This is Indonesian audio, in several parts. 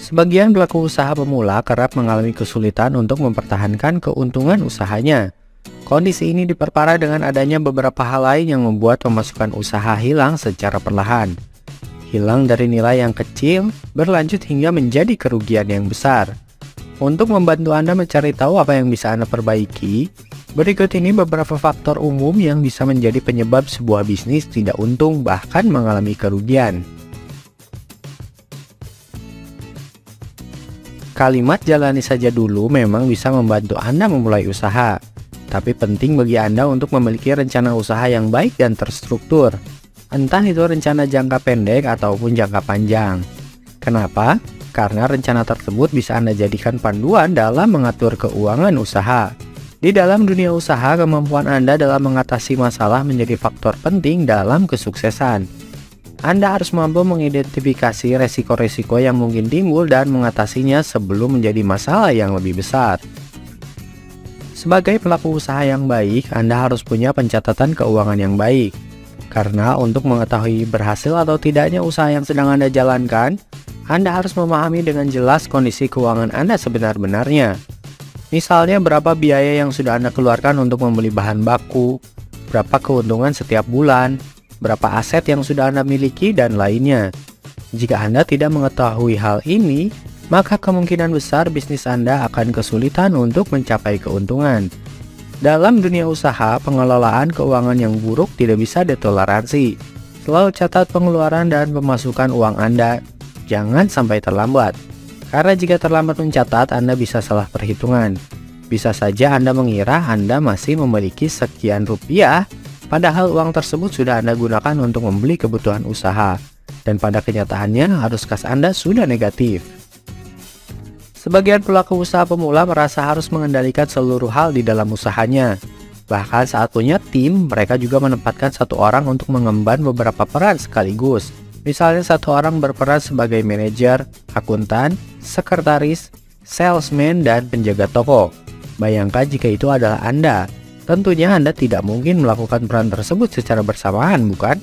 Sebagian pelaku usaha pemula kerap mengalami kesulitan untuk mempertahankan keuntungan usahanya. Kondisi ini diperparah dengan adanya beberapa hal lain yang membuat pemasukan usaha hilang secara perlahan. Hilang dari nilai yang kecil, berlanjut hingga menjadi kerugian yang besar. Untuk membantu Anda mencari tahu apa yang bisa Anda perbaiki, berikut ini beberapa faktor umum yang bisa menjadi penyebab sebuah bisnis tidak untung bahkan mengalami kerugian. Kalimat "jalani saja dulu" memang bisa membantu Anda memulai usaha, tapi penting bagi Anda untuk memiliki rencana usaha yang baik dan terstruktur. Entah itu rencana jangka pendek ataupun jangka panjang. Kenapa? Karena rencana tersebut bisa Anda jadikan panduan dalam mengatur keuangan usaha. Di dalam dunia usaha, kemampuan Anda dalam mengatasi masalah menjadi faktor penting dalam kesuksesan. Anda harus mampu mengidentifikasi resiko-resiko yang mungkin timbul dan mengatasinya sebelum menjadi masalah yang lebih besar. Sebagai pelaku usaha yang baik, Anda harus punya pencatatan keuangan yang baik. Karena untuk mengetahui berhasil atau tidaknya usaha yang sedang Anda jalankan, Anda harus memahami dengan jelas kondisi keuangan Anda sebenar-benarnya. Misalnya berapa biaya yang sudah Anda keluarkan untuk membeli bahan baku, berapa keuntungan setiap bulan, berapa aset yang sudah Anda miliki, dan lainnya. Jika Anda tidak mengetahui hal ini, maka kemungkinan besar bisnis Anda akan kesulitan untuk mencapai keuntungan. Dalam dunia usaha, pengelolaan keuangan yang buruk tidak bisa ditoleransi. Selalu catat pengeluaran dan pemasukan uang Anda. Jangan sampai terlambat. Karena jika terlambat mencatat, Anda bisa salah perhitungan. Bisa saja Anda mengira Anda masih memiliki sekian rupiah, padahal uang tersebut sudah Anda gunakan untuk membeli kebutuhan usaha, dan pada kenyataannya arus kas Anda sudah negatif. Sebagian pelaku usaha pemula merasa harus mengendalikan seluruh hal di dalam usahanya. Bahkan saat punya tim, mereka juga menempatkan satu orang untuk mengemban beberapa peran sekaligus. Misalnya satu orang berperan sebagai manajer, akuntan, sekretaris, salesman, dan penjaga toko. Bayangkan jika itu adalah Anda. Tentunya Anda tidak mungkin melakukan peran tersebut secara bersamaan, bukan?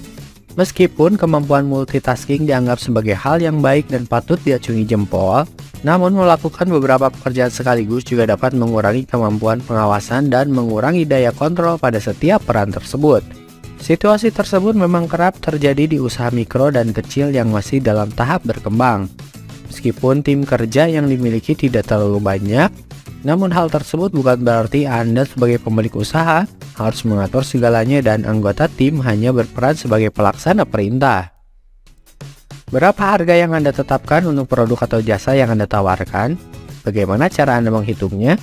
Meskipun kemampuan multitasking dianggap sebagai hal yang baik dan patut diacungi jempol, namun melakukan beberapa pekerjaan sekaligus juga dapat mengurangi kemampuan pengawasan dan mengurangi daya kontrol pada setiap peran tersebut. Situasi tersebut memang kerap terjadi di usaha mikro dan kecil yang masih dalam tahap berkembang. Meskipun tim kerja yang dimiliki tidak terlalu banyak, namun hal tersebut bukan berarti Anda sebagai pemilik usaha harus mengatur segalanya dan anggota tim hanya berperan sebagai pelaksana perintah. Berapa harga yang Anda tetapkan untuk produk atau jasa yang Anda tawarkan? Bagaimana cara Anda menghitungnya?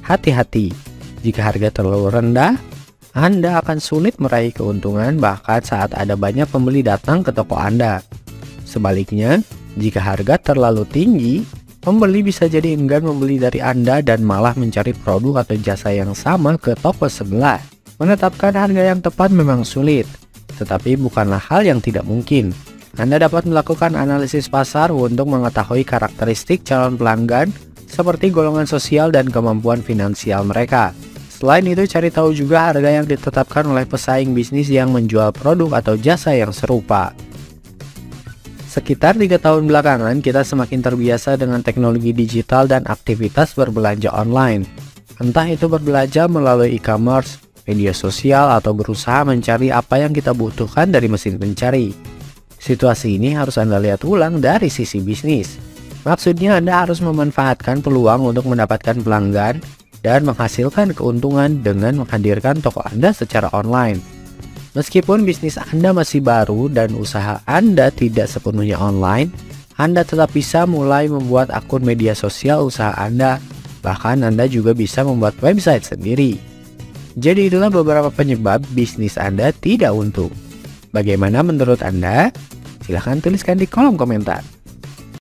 Hati-hati, jika harga terlalu rendah, Anda akan sulit meraih keuntungan bahkan saat ada banyak pembeli datang ke toko Anda. Sebaliknya, jika harga terlalu tinggi, pembeli bisa jadi enggan membeli dari Anda dan malah mencari produk atau jasa yang sama ke toko sebelah. Menetapkan harga yang tepat memang sulit, tetapi bukanlah hal yang tidak mungkin. Anda dapat melakukan analisis pasar untuk mengetahui karakteristik calon pelanggan seperti golongan sosial dan kemampuan finansial mereka. Selain itu, cari tahu juga harga yang ditetapkan oleh pesaing bisnis yang menjual produk atau jasa yang serupa. Sekitar 3 tahun belakangan, kita semakin terbiasa dengan teknologi digital dan aktivitas berbelanja online. Entah itu berbelanja melalui e-commerce, media sosial, atau berusaha mencari apa yang kita butuhkan dari mesin pencari. Situasi ini harus Anda lihat ulang dari sisi bisnis. Maksudnya Anda harus memanfaatkan peluang untuk mendapatkan pelanggan dan menghasilkan keuntungan dengan menghadirkan toko Anda secara online. Meskipun bisnis Anda masih baru dan usaha Anda tidak sepenuhnya online, Anda tetap bisa mulai membuat akun media sosial usaha Anda. Bahkan Anda juga bisa membuat website sendiri. Jadi itulah beberapa penyebab bisnis Anda tidak untung. Bagaimana menurut Anda? Silahkan tuliskan di kolom komentar.